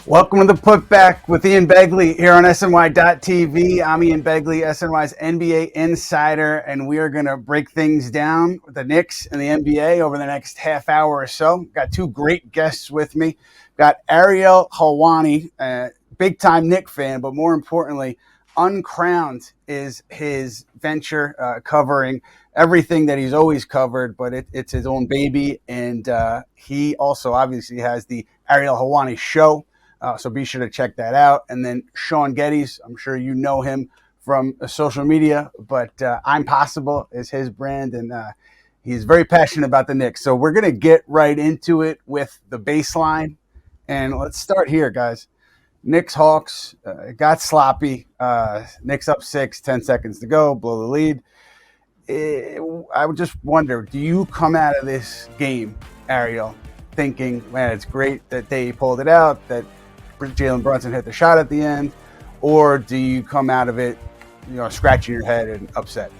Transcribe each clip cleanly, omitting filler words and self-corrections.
Welcome to the Putback with Ian Begley here on SNY.TV. I'm Ian Begley, SNY's NBA insider, and we are going to break things down with the Knicks and the NBA over the next half hour or so. Got two great guests with me. Got Ariel Helwani, big-time Knicks fan, but more importantly, Uncrowned is his venture covering everything that he's always covered, but it's his own baby, and he also obviously has the Ariel Helwani show. So be sure to check that out. And then Shaun Geddes, I'm sure you know him from social media, but I'm Possible is his brand, and he's very passionate about the Knicks. So we're going to get right into it with the baseline. And let's start here, guys. Knicks Hawks got sloppy. Knicks up 6, 10 seconds to go, blow the lead. I would just wonder, do you come out of this game, Ariel, thinking, man, it's great that they pulled it out, that Jalen Brunson hit the shot at the end, or do you come out of it, scratching your head and upset?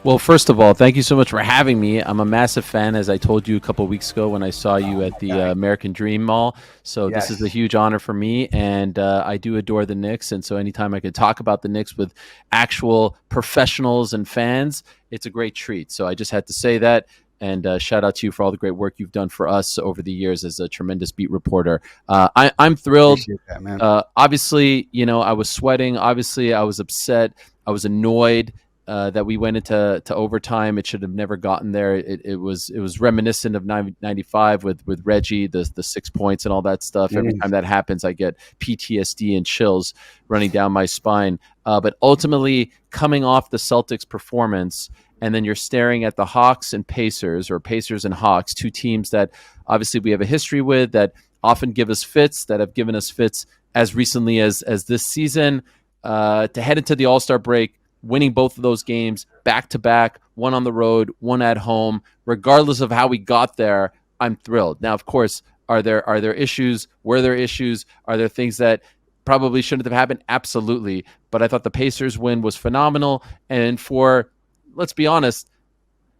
Well, first of all, thank you so much for having me. I'm a massive fan, as I told you a couple of weeks ago when I saw you at the American Dream Mall. So This is a huge honor for me, and I do adore the Knicks. And so anytime I could talk about the Knicks with actual professionals and fans, it's a great treat. So I just had to say that. And shout out to you for all the great work you've done for us over the years as a tremendous beat reporter. I'm thrilled. That, man. Obviously, I was sweating. Obviously, I was upset. I was annoyed that we went into overtime. It should have never gotten there. It was reminiscent of 95 with Reggie, the 6 points and all that stuff. Every time that happens, I get PTSD and chills running down my spine. But ultimately, coming off the Celtics performance, and then you're staring at the Hawks and Pacers, or Pacers and Hawks, two teams that obviously we have a history with, that often give us fits, that have given us fits as recently as this season, to head into the All-Star break, winning both of those games back-to-back, one on the road, one at home. Regardless of how we got there, I'm thrilled. Now, of course, are there issues? Were there issues? Are there things that probably shouldn't have happened? Absolutely. But I thought the Pacers win was phenomenal. And for, let's be honest,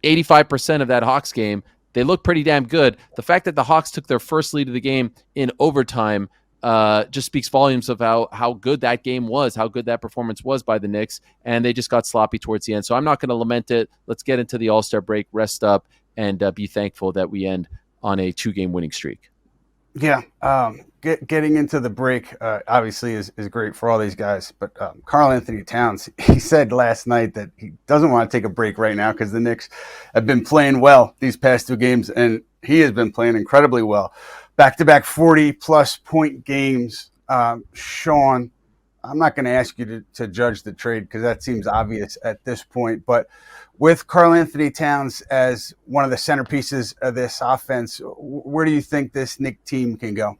85% of that Hawks game, they look pretty damn good. The fact that the Hawks took their first lead of the game in overtime just speaks volumes of how good that game was, how good that performance was by the Knicks, and they just got sloppy towards the end. So I'm not going to lament it. Let's get into the All-Star break, rest up, and be thankful that we end on a 2-game winning streak. Yeah, getting into the break obviously is great for all these guys. But Karl-Anthony Towns, he said last night that he doesn't want to take a break right now because the Knicks have been playing well these past 2 games, and he has been playing incredibly well. Back-to-back 40-plus point games. Shaun, I'm not going to ask you to judge the trade because that seems obvious at this point, but with Karl-Anthony Towns as one of the centerpieces of this offense, where do you think this Knicks team can go?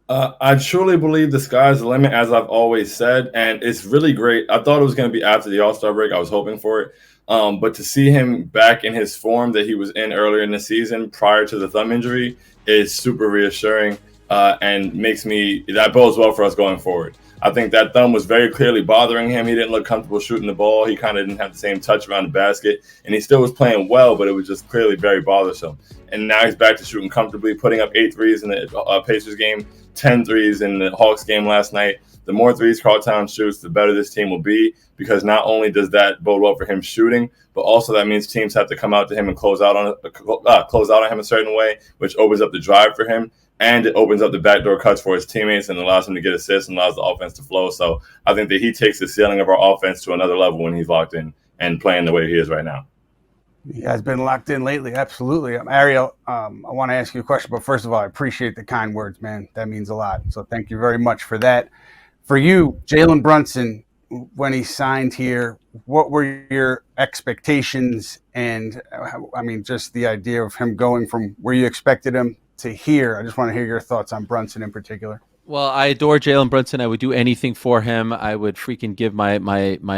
I truly believe the sky's the limit, as I've always said, and it's really great. I thought it was going to be after the All-Star break. I was hoping for it. But to see him back in his form that he was in earlier in the season prior to the thumb injury is super reassuring and that bodes well for us going forward. I think that thumb was very clearly bothering him. He didn't look comfortable shooting the ball. He kind of didn't have the same touch around the basket, and he still was playing well, but it was just clearly very bothersome. And now he's back to shooting comfortably, putting up 8 threes in the Pacers game, 10 threes in the Hawks game last night. The more threes Karl Towns shoots, the better this team will be, because not only does that bode well for him shooting, but also that means teams have to come out to him and close out on him a certain way, which opens up the drive for him. And it opens up the backdoor cuts for his teammates and allows him to get assists and allows the offense to flow. So I think that he takes the ceiling of our offense to another level when he's locked in and playing the way he is right now. He has been locked in lately, absolutely. Ariel, I want to ask you a question, but first of all, I appreciate the kind words, man. That means a lot. So thank you very much for that. For you, Jalen Brunson, when he signed here, what were your expectations? And I mean, just the idea of him going from where you expected him to here. I just want to hear your thoughts on Brunson in particular. Well, I adore Jalen Brunson. I would do anything for him. I would freaking give my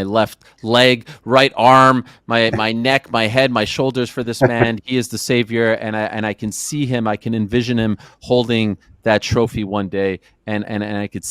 left leg, right arm, my neck, my head, my shoulders for this man. He is the savior, and I can see him. I can envision him holding that trophy one day, and I could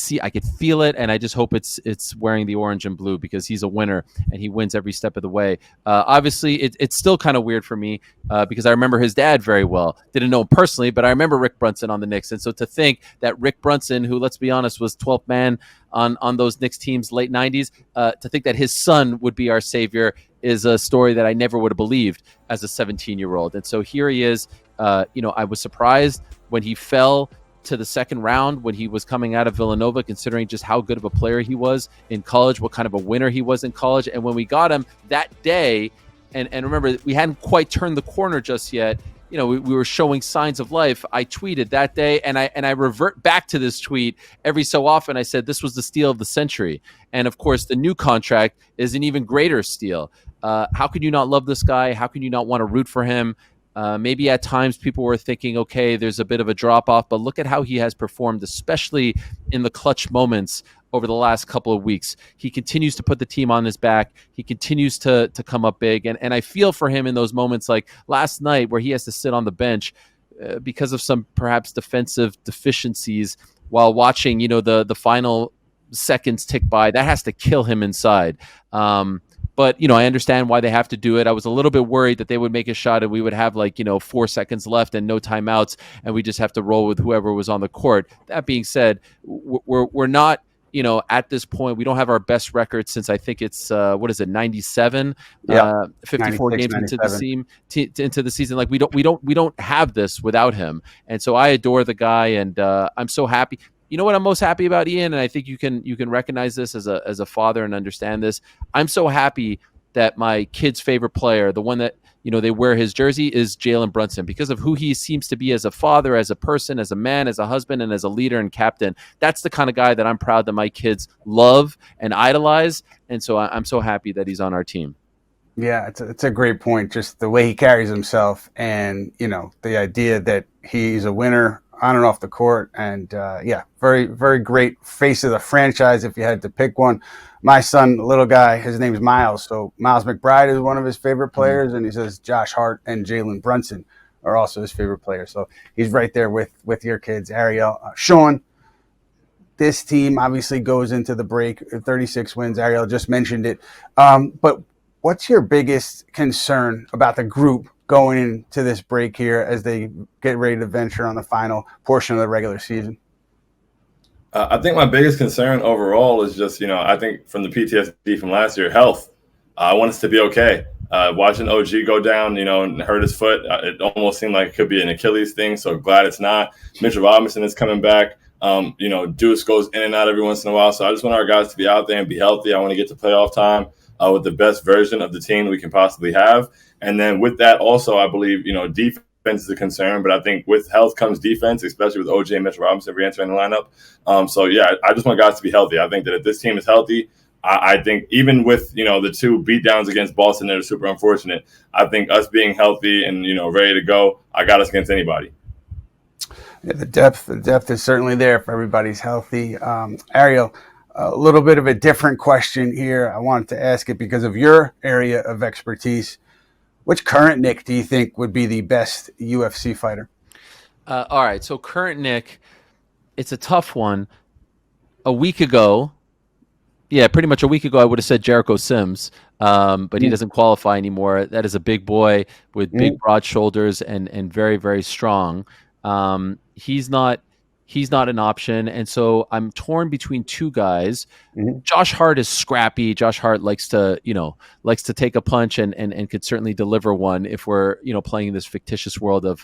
feel it, and I just hope it's wearing the orange and blue, because he's a winner and he wins every step of the way. Obviously, it's still kind of weird for me because I remember his dad very well. Didn't know him personally, but I remember Rick Brunson on the Knicks, and so to think that Rick Brunson, who, let's be honest, was 12th man on those Knicks teams late 90s, to think that his son would be our savior is a story that I never would have believed as a 17-year-old. And so here he is. I was surprised when he fell to the second round when he was coming out of Villanova, considering just how good of a player he was in college, what kind of a winner he was in college. And when we got him that day, and remember, we hadn't quite turned the corner just yet, we were showing signs of life. I tweeted that day, and I revert back to this tweet every so often. I said this was the steal of the century. And of course, the new contract is an even greater steal. How can you not love this guy? How can you not want to root for him? Maybe at times people were thinking, okay, there's a bit of a drop-off, but look at how he has performed, especially in the clutch moments over the last couple of weeks. He continues to put the team on his back. He continues to come up big. And I feel for him in those moments like last night where he has to sit on the bench because of some perhaps defensive deficiencies while watching, the final seconds tick by. That has to kill him inside. But, I understand why they have to do it. I was a little bit worried that they would make a shot and we would have 4 seconds left and no timeouts, and we just have to roll with whoever was on the court. That being said, we're not, at this point, we don't have our best record since I think it's, 97? Yeah. 54 games 97. into the season. Like we don't have this without him. And so I adore the guy, and I'm so happy. You know what I'm most happy about, Ian, and I think you can recognize this as a father and understand this. I'm so happy that my kid's favorite player, the one that they wear his jersey, is Jalen Brunson, because of who he seems to be as a father, as a person, as a man, as a husband, and as a leader and captain. That's the kind of guy that I'm proud that my kids love and idolize, and so I'm so happy that he's on our team. Yeah, it's a great point. Just the way he carries himself, and the idea that he's a winner on and off the court, and very, very great face of the franchise if you had to pick one. My son, little guy, his name's Miles, so Miles McBride is one of his favorite players, and he says Josh Hart and Jalen Brunson are also his favorite players. So he's right there with your kids. Ariel, Shaun, this team obviously goes into the break 36 wins. Ariel just mentioned it, but what's your biggest concern about the group going into this break here as they get ready to venture on the final portion of the regular season? I think my biggest concern overall is just, I think from the PTSD from last year, health. I want us to be okay. Watching OG go down, and hurt his foot, it almost seemed like it could be an Achilles thing. So glad it's not. Mitchell Robinson is coming back. Deuce goes in and out every once in a while. So I just want our guys to be out there and be healthy. I want to get to playoff time with the best version of the team we can possibly have. And then with that also, I believe, defense is a concern, but I think with health comes defense, especially with OJ and Mitchell Robinson re-entering the lineup. I just want guys to be healthy. I think that if this team is healthy, I think even with, the 2 beatdowns against Boston that are super unfortunate, I think us being healthy and, ready to go, I got us against anybody. Yeah, the depth is certainly there if everybody's healthy. Ariel, a little bit of a different question here. I wanted to ask it because of your area of expertise. Which current Knick do you think would be the best UFC fighter? All right, so current Knick, it's a tough one. A week ago, pretty much a week ago, I would have said Jericho Sims, but he doesn't qualify anymore. That is a big boy with big, broad shoulders and very, very strong. He's not an option, and so I'm torn between 2 guys. Josh Hart is scrappy. Josh Hart likes to take a punch and could certainly deliver one if we're playing in this fictitious world of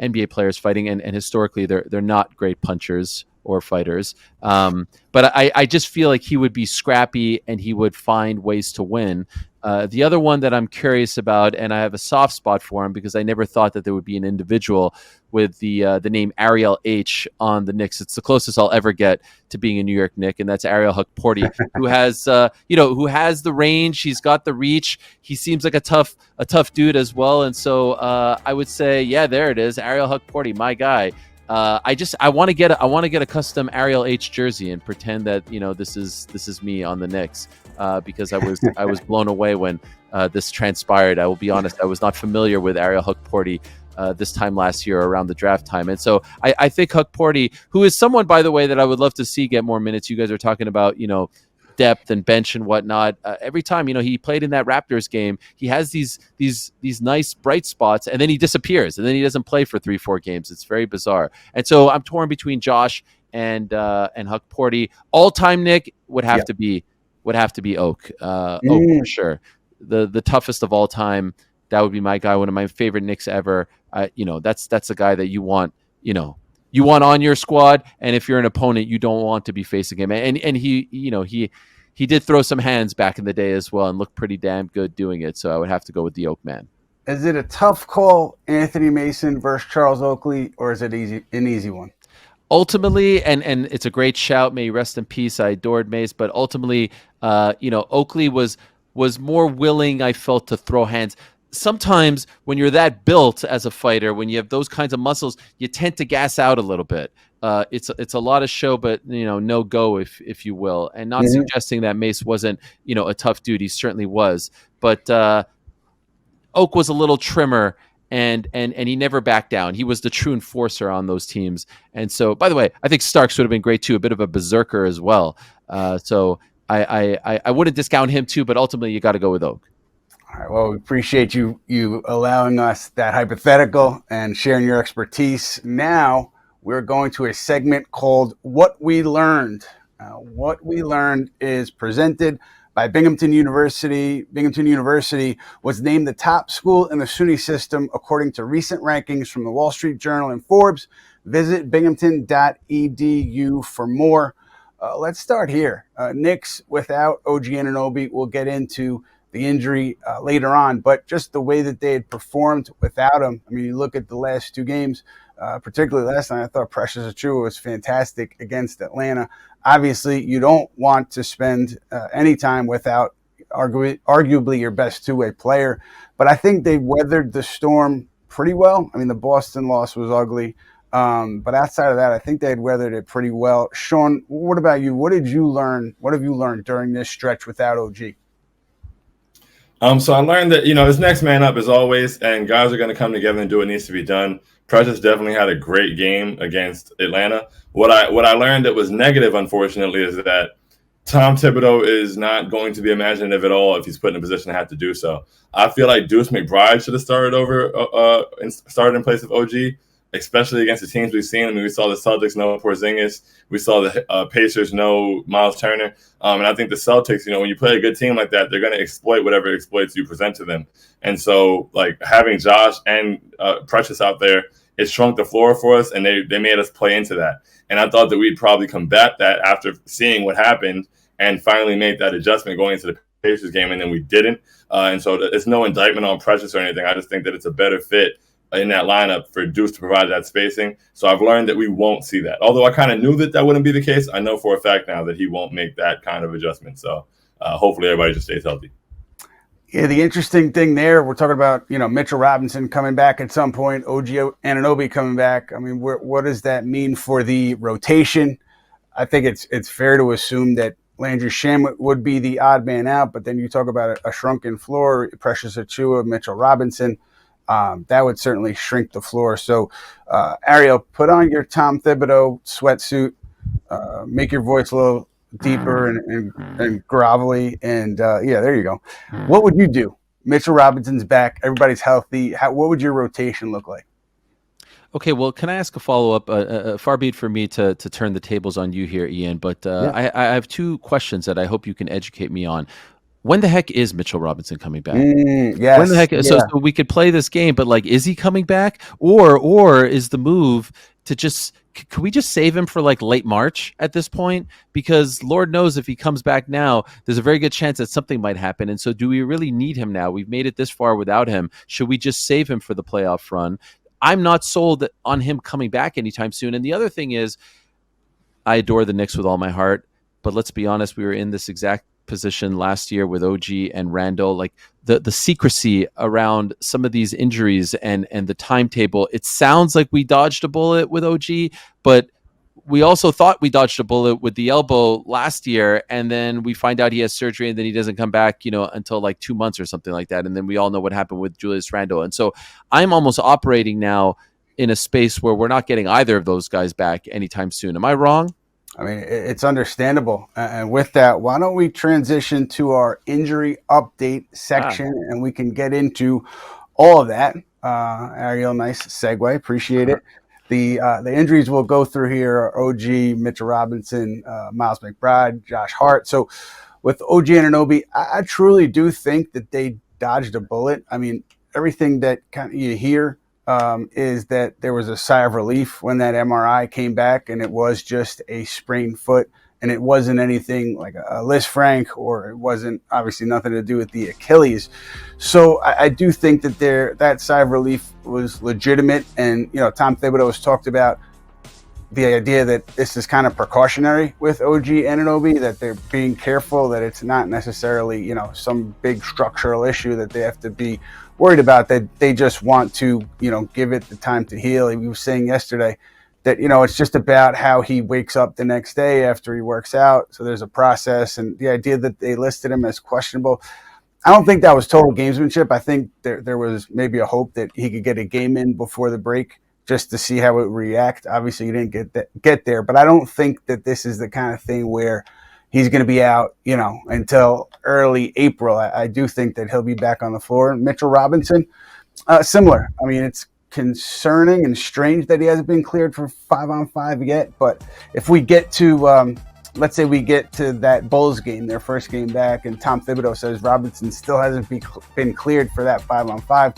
NBA players fighting, and historically they're not great punchers or fighters. But I just feel like he would be scrappy and he would find ways to win. The other one that I'm curious about, and I have a soft spot for him because I never thought that there would be an individual with the name Ariel H on the Knicks. It's the closest I'll ever get to being a New York Knick, and that's Ariel Helwani, who has who has the range. He's got the reach. He seems like a tough dude as well, and so I would say, there it is, Ariel Helwani, my guy. I want to get a custom Ariel H jersey and pretend that this is me on the Knicks because I was blown away when this transpired. I will be honest, I was not familiar with Ariel Helwani this time last year around the draft time. And so I think Huck Porty, who is someone, by the way, that I would love to see get more minutes. You guys are talking about, depth and bench and whatnot. Every time he played in that Raptors game, he has these nice bright spots, and then he disappears, and then he doesn't play for 3-4 games. It's very bizarre. And so I'm torn between Josh and Huck Porty. All time Nick would have to be Oak. Oak for sure. The toughest of all time. That would be my guy. One of my favorite Knicks ever. That's a guy that you want. You want on your squad, and if you're an opponent, you don't want to be facing him. And he did throw some hands back in the day as well, and looked pretty damn good doing it. So I would have to go with the Oak man. Is it a tough call, Anthony Mason versus Charles Oakley, or is it an easy one? Ultimately, and it's a great shout. May he rest in peace. I adored Mace, but ultimately, Oakley was more willing, I felt, to throw hands. Sometimes when you're that built as a fighter, when you have those kinds of muscles, you tend to gas out a little bit. It's a lot of show, but no go, if you will. And not suggesting that Mace wasn't a tough dude. He certainly was, but Oak was a little trimmer, and he never backed down. He was the true enforcer on those teams. And so, by the way, I think Starks would have been great too, a bit of a berserker as well. So I wouldn't discount him too, but ultimately you got to go with Oak. All right. Well, we appreciate you allowing us that hypothetical and sharing your expertise. Now we're going to a segment called What We Learned. What We Learned is presented by Binghamton University. Binghamton University was named the top school in the SUNY system according to recent rankings from the Wall Street Journal and Forbes. Visit binghamton.edu for more. Let's start here. Knicks without OG Anunoby. We'll get into the injury later on, but just the way that they had performed without him. I mean, you look at the last two games, particularly last night, I thought Precious Achiuwa was fantastic against Atlanta. Obviously, you don't want to spend any time without arguably your best two-way player, but I think they weathered the storm pretty well. I mean, the Boston loss was ugly, but outside of that, I think they had weathered it pretty well. Shaun, what about you? What did you learn? What have you learned during this stretch without OG? So I learned that, it's next man up as always, and guys are going to come together and do what needs to be done. Precious definitely had a great game against Atlanta. What I learned that was negative, unfortunately, is that Tom Thibodeau is not going to be imaginative at all if he's put in a position to have to do so. I feel like Deuce McBride should have started in place of OG, especially against the teams we've seen. I mean, we saw the Celtics no Porzingis. We saw the Pacers no Miles Turner. And I think the Celtics, when you play a good team like that, they're going to exploit whatever exploits you present to them. And so, having Josh and Precious out there, it shrunk the floor for us, and they made us play into that. And I thought that we'd probably combat that after seeing what happened and finally make that adjustment going into the Pacers game, and then we didn't. And so it's no indictment on Precious or anything. I just think that it's a better fit in that lineup for Deuce to provide that spacing. So I've learned that we won't see that. Although I kind of knew that wouldn't be the case, I know for a fact now that he won't make that kind of adjustment. So hopefully everybody just stays healthy. Yeah, the interesting thing there, we're talking about, Mitchell Robinson coming back at some point, OG Anunoby coming back. I mean, what does that mean for the rotation? I think it's fair to assume that Landry Shamet would be the odd man out, but then you talk about a shrunken floor, Precious Achiuwa, Mitchell Robinson. That would certainly shrink the floor. So, Ariel, put on your Tom Thibodeau sweatsuit, make your voice a little deeper and grovelly, and there you go. What would you do? Mitchell Robinson's back. Everybody's healthy. What would your rotation look like? Okay, well, can I ask a follow-up? Far be it for me to turn the tables on you here, Ian, but I have two questions that I hope you can educate me on. When the heck is Mitchell Robinson coming back? Yes. When the heck? Yeah. So we could play this game, but is he coming back, or is the move to just? Can we just save him for late March at this point? Because Lord knows if he comes back now, there's a very good chance that something might happen. And so, do we really need him now? We've made it this far without him. Should we just save him for the playoff run? I'm not sold on him coming back anytime soon. And the other thing is, I adore the Knicks with all my heart, but let's be honest, we were in this exact position last year with OG and Randall. The secrecy around some of these injuries and the timetable, it sounds like we dodged a bullet with OG, but we also thought we dodged a bullet with the elbow last year, and then we find out he has surgery, and then he doesn't come back, until like 2 months or something like that. And then we all know what happened with Julius Randle. And so I'm almost operating now in a space where we're not getting either of those guys back anytime soon. Am I wrong? I mean, it's understandable. And with that, why don't we transition to our injury update section, and we can get into all of that. Ariel, nice segue. Appreciate it. The injuries we'll go through here are OG, Mitchell Robinson, Miles McBride, Josh Hart. So with OG Anunoby, I truly do think that they dodged a bullet. I mean, everything that kind of you hear is that there was a sigh of relief when that MRI came back, and it was just a sprained foot, and it wasn't anything like a Lisfranc, or it wasn't obviously nothing to do with the Achilles. So I do think that that sigh of relief was legitimate. And, Tom Thibodeau has talked about the idea that this is kind of precautionary with OG Anunoby, that they're being careful, that it's not necessarily, some big structural issue that they have to be worried about, that they just want to, give it the time to heal. He was saying yesterday that, it's just about how he wakes up the next day after he works out. So there's a process, and the idea that they listed him as questionable, I don't think that was total gamesmanship. I think there was maybe a hope that he could get a game in before the break just to see how it would react. Obviously, he didn't get there, but I don't think that this is the kind of thing where he's going to be out, until early April. I do think that he'll be back on the floor. Mitchell Robinson, similar. I mean, it's concerning and strange that he hasn't been cleared for 5-on-5 yet. But if we get to, let's say we get to that Bulls game, their first game back, and Tom Thibodeau says Robinson still hasn't been cleared for that 5-on-5,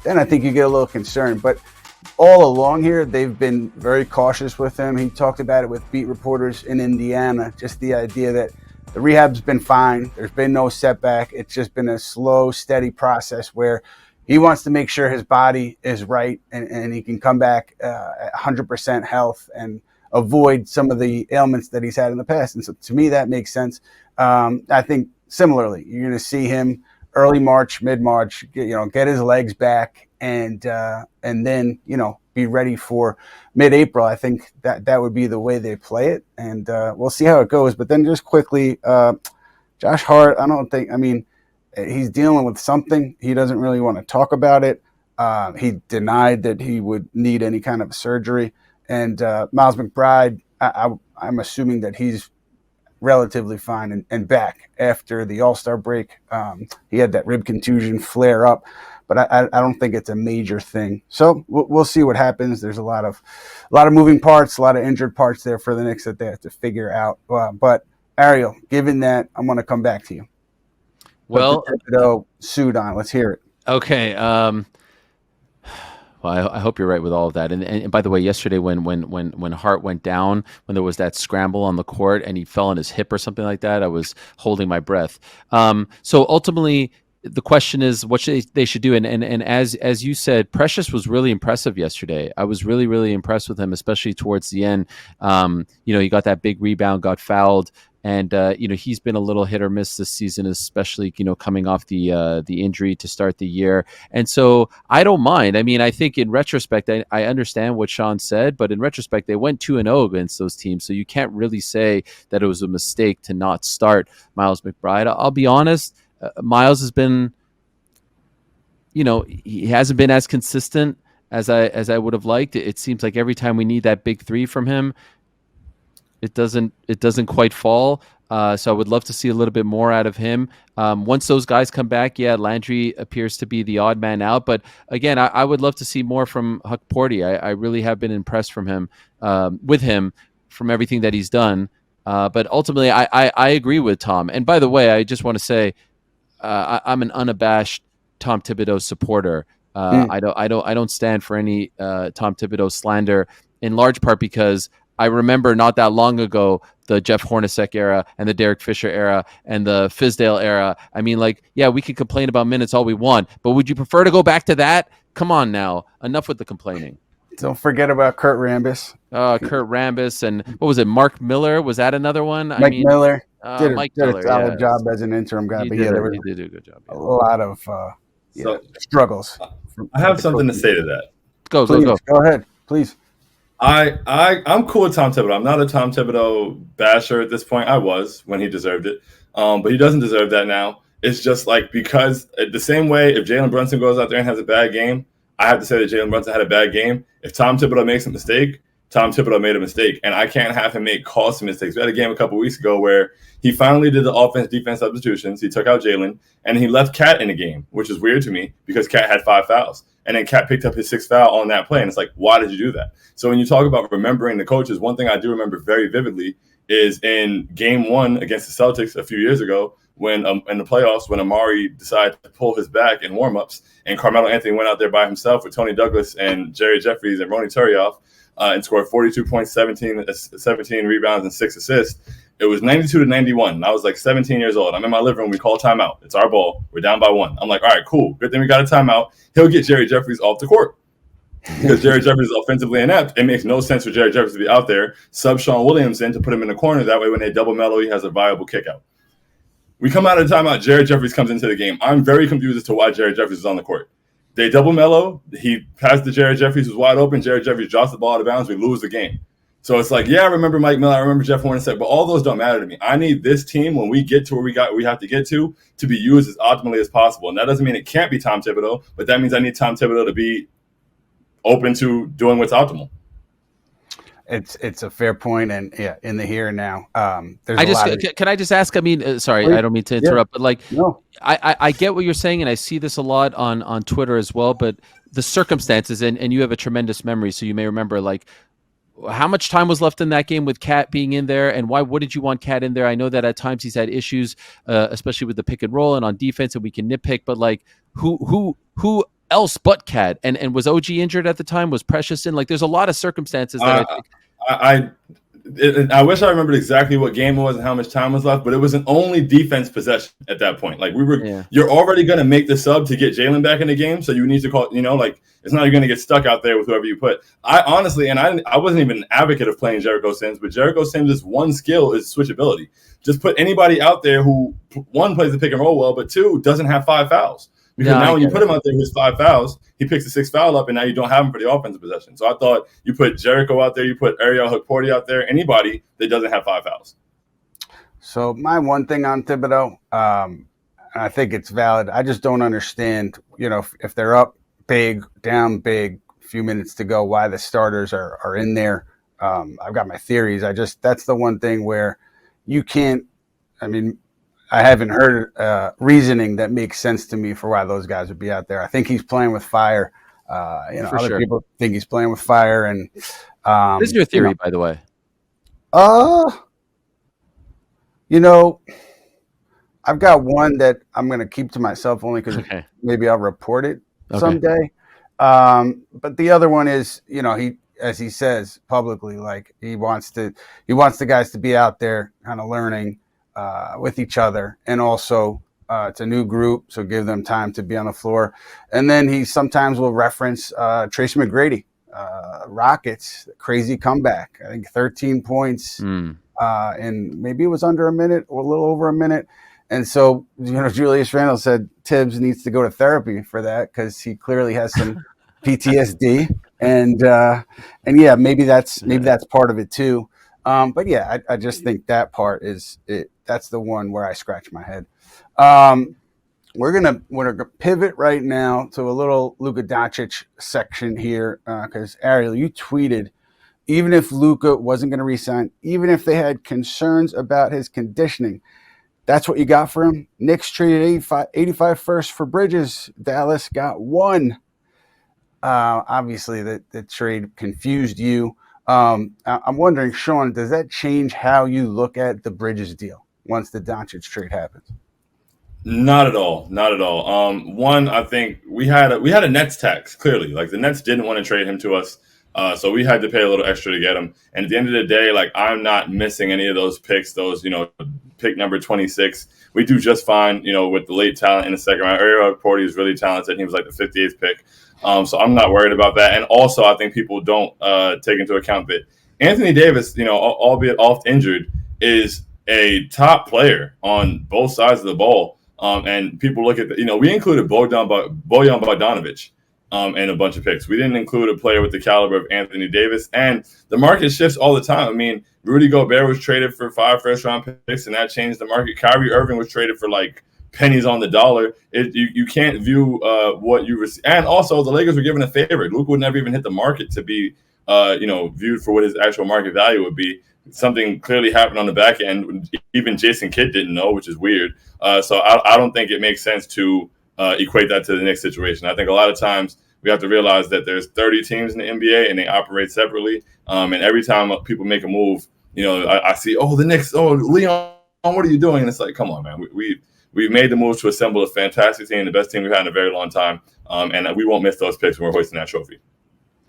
then I think you get a little concerned. But all along here, they've been very cautious with him. He talked about it with beat reporters in Indiana, just the idea that the rehab's been fine. There's been no setback. It's just been a slow, steady process where he wants to make sure his body is right and he can come back at 100% health and avoid some of the ailments that he's had in the past. And so to me, that makes sense. I think similarly, you're going to see him early March, mid-March, get his legs back and then, be ready for mid-April. I think that would be the way they play it. And we'll see how it goes. But then just quickly, Josh Hart, he's dealing with something. He doesn't really want to talk about it. He denied that he would need any kind of surgery. And Miles McBride, I'm assuming that he's relatively fine and back after the All-Star break. He had that rib contusion flare up, but I don't think it's a major thing. So we'll see what happens. There's a lot of moving parts, a lot of injured parts there for the Knicks that they have to figure out. But Ariel, given that, I'm going to come back to you. Well, suit on. Let's hear it. Okay. Well, I hope you're right with all of that. And by the way, yesterday when Hart went down, when there was that scramble on the court and he fell on his hip or something like that, I was holding my breath. So ultimately, the question is what they should do. And as you said, Precious was really impressive yesterday. I was really, really impressed with him, especially towards the end. He got that big rebound, got fouled. And, he's been a little hit or miss this season, especially, coming off the injury to start the year. And so I don't mind. I mean, I think in retrospect, I understand what Shaun said, but in retrospect, they went 2-0 against those teams. So you can't really say that it was a mistake to not start Miles McBride. I'll be honest, Miles has been, he hasn't been as consistent as I would have liked. It seems like every time we need that big three from him, it doesn't quite fall. So I would love to see a little bit more out of him. Once those guys come back, Landry appears to be the odd man out. But again, I would love to see more from Huck Porty. I really have been impressed from him, with him, from everything that he's done. But ultimately, I agree with Tom. And by the way, I just want to say I'm an unabashed Tom Thibodeau supporter. I don't stand for any Tom Thibodeau slander, in large part because I remember not that long ago the Jeff Hornacek era and the Derek Fisher era and the Fizdale era. I mean, we could complain about minutes all we want, but would you prefer to go back to that? Come on now. Enough with the complaining. Don't forget about Kurt Rambis. Kurt Rambis and what was it? Mark Miller? Was that another one? Miller did a solid yeah. job as an interim guy. He But did do a good job. A lot of struggles. I have something to say to that. Go ahead, please. I'm cool with Tom Thibodeau. I'm not a Tom Thibodeau basher at this point. I was when he deserved it, but he doesn't deserve that now. It's just like, because the same way if Jalen Brunson goes out there and has a bad game, I have to say that Jalen Brunson had a bad game. If Tom Thibodeau makes a mistake, Tom Thibodeau made a mistake, and I can't have him make costly mistakes. We had a game a couple weeks ago where he finally did the offense-defense substitutions. He took out Jalen, and he left Cat in the game, which is weird to me because Cat had 5 fouls. And then Cat picked up his 6th foul on that play, and it's like, why did you do that? So when you talk about remembering the coaches, one thing I do remember very vividly is in Game 1 against the Celtics a few years ago, when in the playoffs, when Amari decided to pull his back in warmups, and Carmelo Anthony went out there by himself with Tony Douglas and Jerry Jeffries and Ronny Turioff, and scored 42 points, 17 rebounds, and 6 assists. It was 92-91. And I was like 17 years old. I'm in my living room. We call timeout. It's our ball. We're down by 1. I'm like, all right, cool. Good thing we got a timeout. He'll get Jerry Jeffries off the court because Jerry Jeffries is offensively inept. It makes no sense for Jerry Jeffries to be out there. Sub Shaun Williamson to put him in the corner. That way, when they double Melo, he has a viable kick out. We come out of the timeout. Jerry Jeffries comes into the game. I'm very confused as to why Jerry Jeffries is on the court. They double Melo. He passed to Jerry Jeffries, who's wide open. Jerry Jeffries drops the ball out of bounds. We lose the game. So it's like, yeah, I remember Mike Miller. I remember Jeff Hornacek, but all those don't matter to me. I need this team, when we get to where we have to get to be used as optimally as possible. And that doesn't mean it can't be Tom Thibodeau, but that means I need Tom Thibodeau to be open to doing what's optimal. It's a fair point, and yeah, in the here and now, there's can I just ask? I mean, sorry, I don't mean to interrupt, but like, no. I get what you're saying, and I see this a lot on Twitter as well. But the circumstances, and you have a tremendous memory, so you may remember, like, how much time was left in that game with Cat being in there, and why wouldn't you want Cat in there? I know that at times he's had issues, especially with the pick and roll and on defense, and we can nitpick, but like, who else but Cat? And was OG injured at the time? Was Precious in? Like, there's a lot of circumstances that I wish I remembered exactly what game it was and how much time was left, but it was an only defense possession at that point. Like, you're already going to make the sub to get Jalen back in the game, so you need to call, like, it's not, you're going to get stuck out there with whoever you put. I honestly, and I wasn't even an advocate of playing Jericho Sims, but Jericho Sims' one skill is switchability. Just put anybody out there who, one, plays the pick and roll well, but two, doesn't have 5 fouls. Because now when you put him out there with 5 fouls, he picks the 6th foul up, and now you don't have him for the offensive possession. So I thought you put Jericho out there, you put Ariel Helwani out there, anybody that doesn't have 5 fouls. So my one thing on Thibodeau, and I think it's valid, I just don't understand, if they're up big, down big, a few minutes to go, why the starters are in there. I've got my theories. That's the one thing where you can't, I haven't heard reasoning that makes sense to me for why those guys would be out there. I think he's playing with fire. Other people think he's playing with fire. And this is your theory, by the way. I've got one that I'm going to keep to myself only because maybe I'll report it someday. But the other one is, he, as he says publicly, like he wants the guys to be out there kind of learning with each other, and also it's a new group, so give them time to be on the floor. And then he sometimes will reference Tracy McGrady, Rockets, crazy comeback. I think 13 points, and maybe it was under a minute or a little over a minute. And so, Julius Randle said Tibbs needs to go to therapy for that because he clearly has some PTSD, and yeah, maybe that's part of it too. But yeah, I just think that part is it. That's the one where I scratch my head. We're gonna pivot right now to a little Luka Doncic section here because Ariel, you tweeted, even if Luka wasn't going to resign, even if they had concerns about his conditioning, that's what you got for him. Knicks traded 85 first for Bridges. Dallas got 1. Obviously, the trade confused you. I'm wondering, Shaun, does that change how you look at the Bridges deal once the Doncic trade happens? Not at all. Not at all. One, I think we had a Nets tax, clearly. Like, the Nets didn't want to trade him to us, so we had to pay a little extra to get him. And at the end of the day, like, I'm not missing any of those picks, pick number 26. We do just fine, with the late talent in the second round. Ariel Helwani is really talented. He was like the 58th pick. So I'm not worried about that. And also, I think people don't take into account that Anthony Davis, albeit oft injured, is a top player on both sides of the ball. And people look at we included Bojan Bogdanovic and a bunch of picks. We didn't include a player with the caliber of Anthony Davis, and the market shifts all the time. I mean, Rudy Gobert was traded for 5 first-round picks, and that changed the market. Kyrie Irving was traded for like pennies on the dollar. You can't view what you receive. And also, the Lakers were given a favor. Luka would never even hit the market to be, viewed for what his actual market value would be. Something clearly happened on the back end. Even Jason Kidd didn't know, which is weird. So I don't think it makes sense to equate that to the Knicks situation. I think a lot of times we have to realize that there's 30 teams in the NBA and they operate separately. And every time people make a move, I see, the Knicks, Leon, what are you doing? And it's like, come on, man. We've made the move to assemble a fantastic team, the best team we've had in a very long time. And we won't miss those picks when we're hoisting that trophy.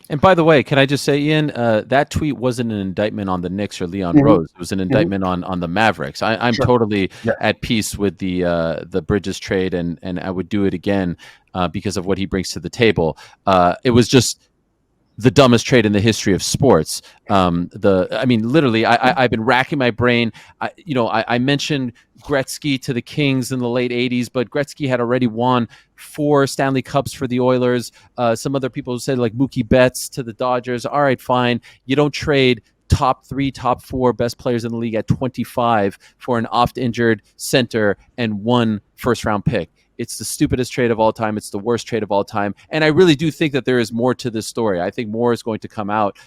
And by the way, can I just say, Ian, that tweet wasn't an indictment on the Knicks or Leon Rose. It was an indictment on the Mavericks. I'm totally at peace with the Bridges trade, and I would do it again because of what he brings to the table. It was just the dumbest trade in the history of sports. Literally, I've been racking my brain. I mentioned Gretzky to the Kings in the late 80s, but Gretzky had already won 4 Stanley Cups for the Oilers. Some other people said like Mookie Betts to the Dodgers. All right, fine. You don't trade top 3, top 4 best players in the league at 25 for an oft-injured center and 1 first-round pick. It's the stupidest trade of all time. It's the worst trade of all time. And I really do think that there is more to this story. I think more is going to come out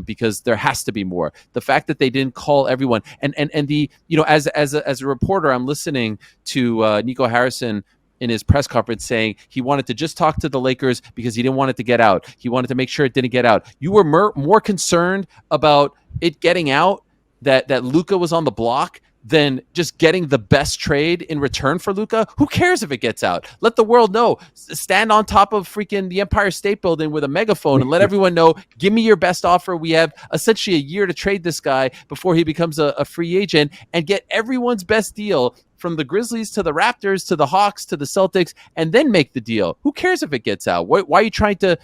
because there has to be more. The fact that they didn't call everyone and the, as a reporter, I'm listening to Nico Harrison in his press conference saying he wanted to just talk to the Lakers because he didn't want it to get out. He wanted to make sure it didn't get out. You were more concerned about it getting out that Luka was on the block than just getting the best trade in return for Luka. Who cares if it gets out? Let the world know. Stand on top of freaking the Empire State Building with a megaphone and let everyone know, give me your best offer. We have essentially a year to trade this guy before he becomes a free agent, and get everyone's best deal from the Grizzlies to the Raptors to the Hawks to the Celtics, and then make the deal. Who cares if it gets out? Why are you trying to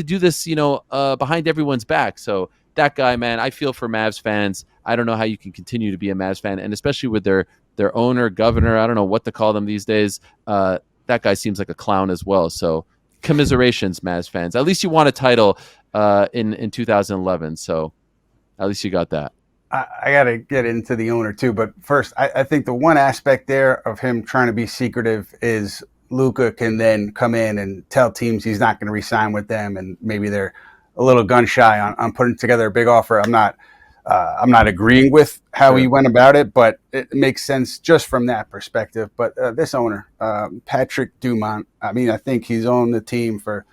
do this, behind everyone's back? So that guy, man, I feel for Mavs fans. I don't know how you can continue to be a Mavs fan, and especially with their owner, governor, I don't know what to call them these days. That guy seems like a clown as well. So commiserations, Mavs fans. At least you won a title in 2011. So at least you got that. I got to get into the owner too, but first, I think the one aspect there of him trying to be secretive is Luka can then come in and tell teams he's not going to re-sign with them, and maybe they're a little gun shy on putting together a big offer. I'm not agreeing with how he went about it, but it makes sense just from that perspective. But this owner, Patrick Dumont, I think he's owned the team for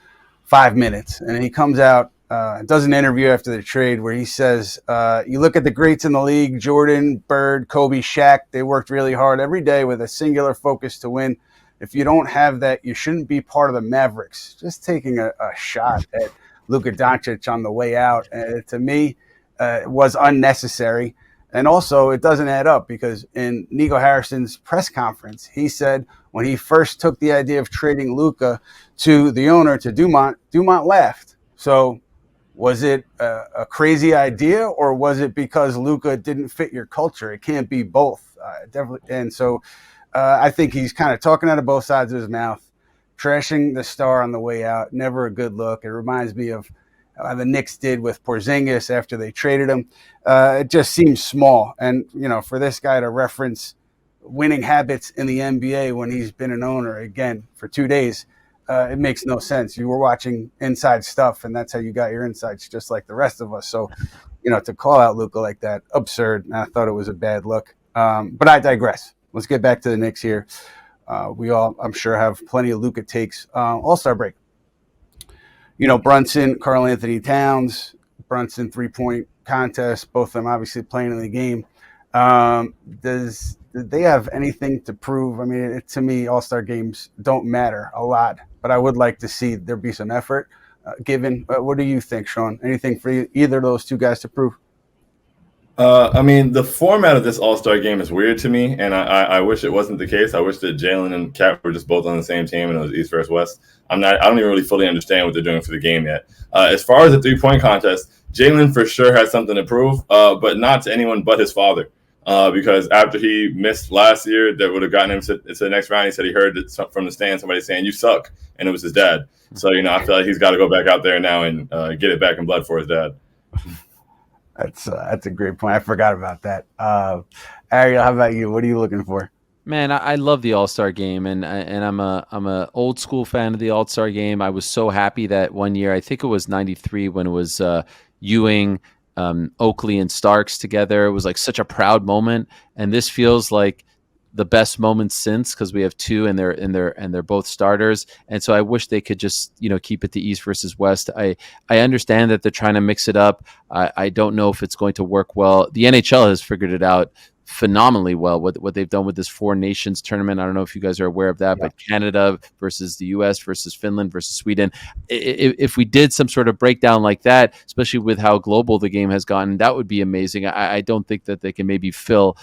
5 minutes, and he comes out, does an interview after the trade where he says, you look at the greats in the league, Jordan, Bird, Kobe, Shaq, they worked really hard every day with a singular focus to win. If you don't have that, you shouldn't be part of the Mavericks. Just taking a shot at Luka Doncic on the way out, to me, was unnecessary. And also, it doesn't add up because in Nico Harrison's press conference, he said when he first took the idea of trading Luka to the owner, to Dumont laughed. So was it a crazy idea, or was it because Luka didn't fit your culture? It can't be both. Definitely. And so I think he's kind of talking out of both sides of his mouth, trashing the star on the way out. Never a good look. It reminds me of the Knicks did with Porzingis after they traded him. It just seems small. And, for this guy to reference winning habits in the NBA when he's been an owner, again, for 2 days, it makes no sense. You were watching inside stuff, and that's how you got your insights, just like the rest of us. So, to call out Luka like that, absurd. And I thought it was a bad look. But I digress. Let's get back to the Knicks here. We all, I'm sure, have plenty of Luka takes. All-Star break. Brunson, Karl-Anthony Towns, Brunson 3-point contest, both of them obviously playing in the game. Did they have anything to prove? To me, All-Star games don't matter a lot, but I would like to see there be some effort given. What do you think, Shaun? Anything for either of those two guys to prove? The format of this All-Star game is weird to me, and I wish it wasn't the case. I wish that Jalen and Cat were just both on the same team and it was East versus West. I don't even really fully understand what they're doing for the game yet. As far as the 3-point contest, Jalen for sure has something to prove, but not to anyone but his father. because after he missed last year, that would have gotten him to the next round. He said he heard from the stand somebody saying "you suck," and it was his dad. So I feel like he's got to go back out there now and get it back in blood for his dad. That's a great point. I forgot about that. Ariel, how about you? What are you looking for? Man, I love the All-Star game, and I'm a old school fan of the All-Star game. I was so happy that one year, I think it was '93, when it was Ewing, Oakley, and Starks together. It was like such a proud moment, and this feels like the best moment since, because we have two, and they're both starters. And so I wish they could just keep it to East versus West. I understand that they're trying to mix it up. I don't know if it's going to work well. The NHL has figured it out phenomenally well, what they've done with this Four Nations tournament. I don't know if you guys are aware of that, but Canada versus the US versus Finland versus Sweden. If we did some sort of breakdown like that, especially with how global the game has gotten, that would be amazing. I don't think that they can maybe fill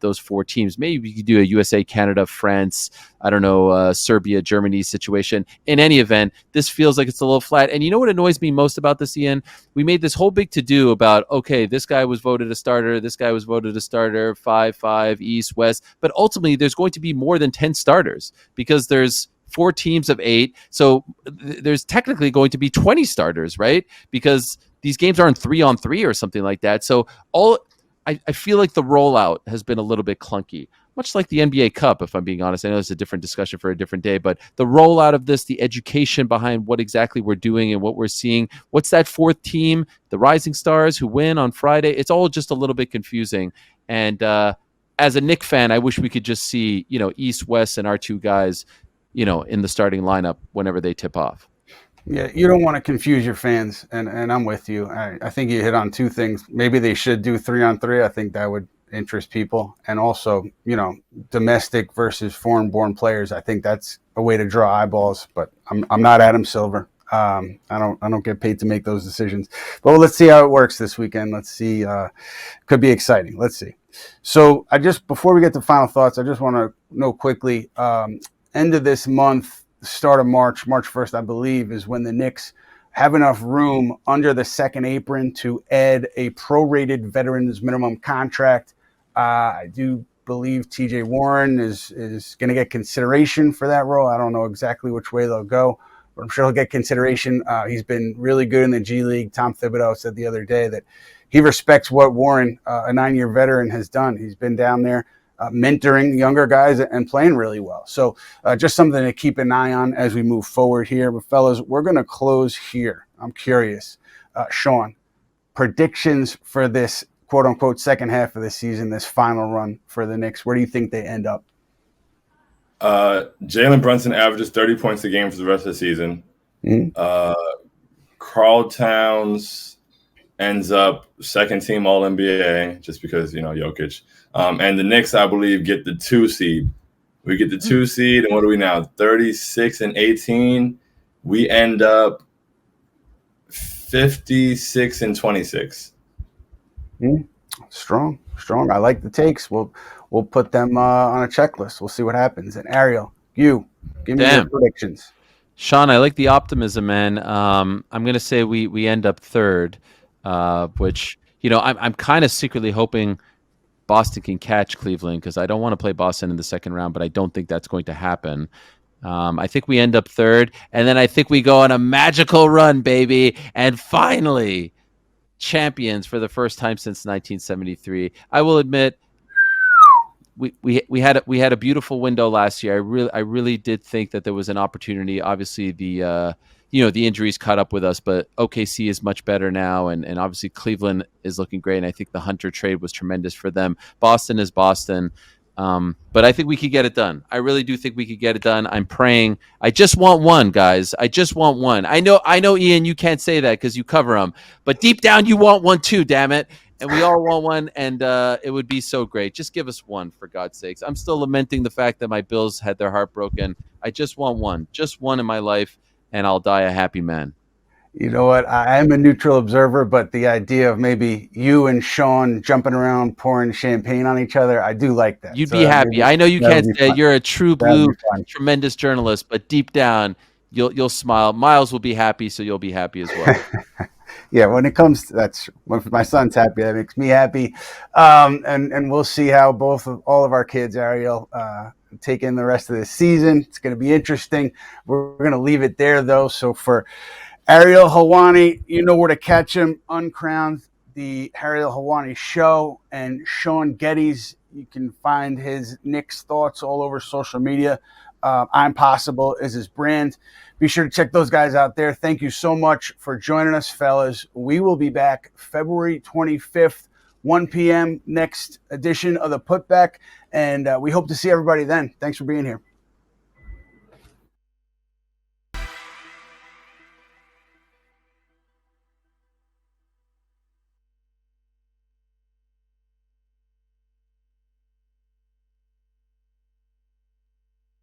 those four teams. Maybe we could do a USA, Canada, France, I don't know, Serbia, Germany situation. In any event, this feels like it's a little flat. And you know what annoys me most about this, Ian? We made this whole big to-do about, okay, this guy was voted a starter, this guy was voted a starter, 5-5, East, West. But ultimately, there's going to be more than 10 starters because there's 4 teams of 8. So there's technically going to be 20 starters, right? Because these games aren't 3-on-3 or something like that. So I feel like the rollout has been a little bit clunky, much like the NBA Cup, if I'm being honest. I know it's a different discussion for a different day, but the rollout of this, the education behind what exactly we're doing and what we're seeing, what's that 4th team, the Rising Stars who win on Friday, it's all just a little bit confusing. And as a Knicks fan, I wish we could just see, East, West, and our 2 guys, in the starting lineup whenever they tip off. Yeah, you don't want to confuse your fans, and I'm with you. I think you hit on 2 things. Maybe they should do 3-on-3. I think that would interest people, and also, domestic versus foreign-born players. I think that's a way to draw eyeballs. But I'm not Adam Silver. I don't get paid to make those decisions. But let's see how it works this weekend. Let's see. Could be exciting. Let's see. So before we get to final thoughts, I just want to know quickly. End of this month. Start of March 1st, I believe, is when the Knicks have enough room under the second apron to add a prorated veterans minimum contract. I do believe TJ Warren is going to get consideration for that role. I don't know exactly which way they'll go, but I'm sure he'll get consideration. He's been really good in the G League. Tom Thibodeau said the other day that he respects what Warren, a 9-year veteran, has done. He's been down there mentoring younger guys and playing really well. So just something to keep an eye on as we move forward here. But fellas, we're going to close here. I'm curious. Shaun, predictions for this quote unquote second half of the season, this final run for the Knicks. Where do you think they end up? Jalen Brunson averages 30 points a game for the rest of the season. Mm-hmm. Karl Towns ends up second team All NBA just because, Jokic. And the Knicks, I believe, get the 2 seed. We get the 2 seed, and what are we now? 36-18. We end up 56-26. Strong. I like the takes. We'll put them on a checklist. We'll see what happens. And Ariel, you give me your predictions. Shaun, I like the optimism, man. I'm going to say we end up 3rd, which I'm kind of secretly hoping Boston can catch Cleveland, because I don't want to play Boston in the second round, but I don't think that's going to happen. I think we end up 3rd, and then I think we go on a magical run, baby, and finally champions for the first time since 1973. I will admit, we had a beautiful window last year. I really did think that there was an opportunity. Obviously, the injuries caught up with us, but OKC is much better now, and obviously Cleveland is looking great, and I think the Hunter trade was tremendous for them. Boston is Boston, but I think we could get it done. I really do think we could get it done. I'm praying. I just want one, guys. I just want one. I know, Ian, you can't say that because you cover them, but deep down you want one too, damn it. And we all want one, and it would be so great. Just give us one, for God's sakes. I'm still lamenting the fact that my Bills had their heart broken. I just want one in my life, and I'll die a happy man. You know what? I am a neutral observer, but the idea of maybe you and Shaun jumping around, pouring champagne on each other, I do like that. You'd be happy. I know you can't say you're a true blue, tremendous journalist, but deep down, you'll smile. Miles will be happy, so you'll be happy as well. Yeah, when it comes to when my son's happy, that makes me happy. And we'll see how all of our kids, Ariel, take in the rest of this season. It's going to be interesting. We're going to leave it there, though. So for Ariel Helwani, you know where to catch him. Uncrowned, the Ariel Helwani Show, and Shaun Geddes. You can find his Knicks thoughts all over social media. I'm Possible is his brand. Be sure to check those guys out there. Thank you so much for joining us, fellas. We will be back February 25th, 1 p.m., next edition of the Putback, and we hope to see everybody then. Thanks for being here.